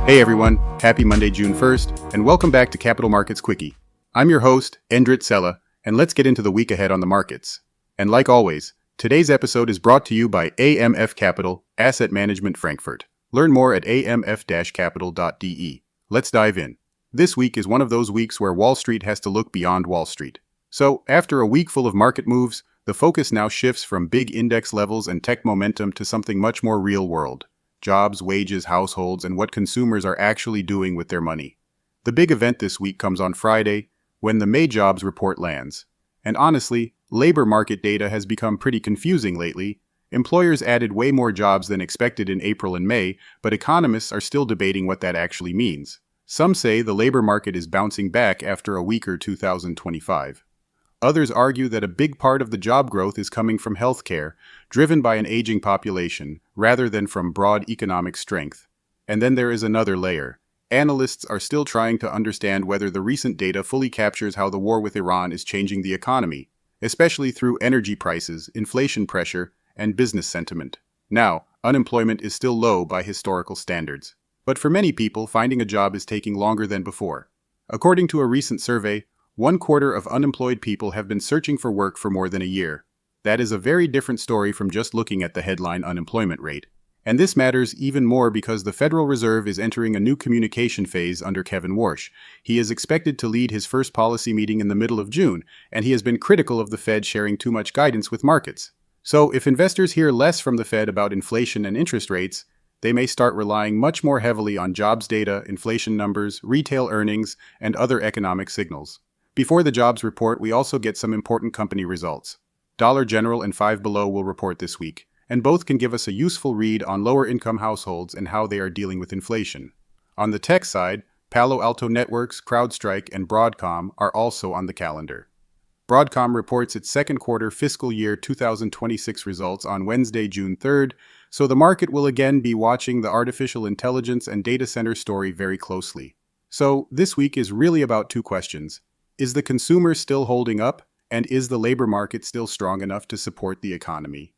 Hey everyone, happy Monday, June 1st, and welcome back to Capital Markets Quickie. I'm your host, Endrit Sella, and let's get into the week ahead on the markets. And like always, today's episode is brought to you by AMF Capital, Asset Management Frankfurt. Learn more at amf-capital.de. Let's dive in. This week is one of those weeks where Wall Street has to look beyond Wall Street. So, after a week full of market moves, the focus now shifts from big index levels and tech momentum to something much more real-world. Jobs, wages, households, and what consumers are actually doing with their money. The big event this week comes on Friday, when the May jobs report lands. And honestly, labor market data has become pretty confusing lately. Employers added way more jobs than expected in April and May, but economists are still debating what that actually means. Some say the labor market is bouncing back after a weaker 2025. Others argue that a big part of the job growth is coming from healthcare, driven by an aging population, rather than from broad economic strength. And then there is another layer. Analysts are still trying to understand whether the recent data fully captures how the war with Iran is changing the economy, especially through energy prices, inflation pressure, and business sentiment. Now, unemployment is still low by historical standards. But for many people, finding a job is taking longer than before. According to a recent survey, 1/4 of unemployed people have been searching for work for more than a year. That is a very different story from just looking at the headline unemployment rate. And this matters even more because the Federal Reserve is entering a new communication phase under Kevin Warsh. He is expected to lead his first policy meeting in the middle of June, and he has been critical of the Fed sharing too much guidance with markets. So if investors hear less from the Fed about inflation and interest rates, they may start relying much more heavily on jobs data, inflation numbers, retail earnings, and other economic signals. Before the jobs report, we also get some important company results. Dollar General and Five Below will report this week, and both can give us a useful read on lower-income households and how they are dealing with inflation. On the tech side, Palo Alto Networks, CrowdStrike, and Broadcom are also on the calendar. Broadcom reports its second quarter fiscal year 2026 results on Wednesday, June 3rd, so the market will again be watching the artificial intelligence and data center story very closely. So, this week is really about two questions. Is the consumer still holding up? And is the labor market still strong enough to support the economy?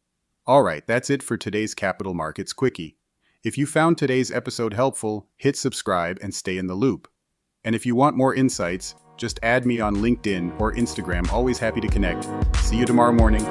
Alright, that's it for today's Capital Markets Quickie. If you found today's episode helpful, hit subscribe and stay in the loop. And if you want more insights, just add me on LinkedIn or Instagram. Always happy to connect. See you tomorrow morning.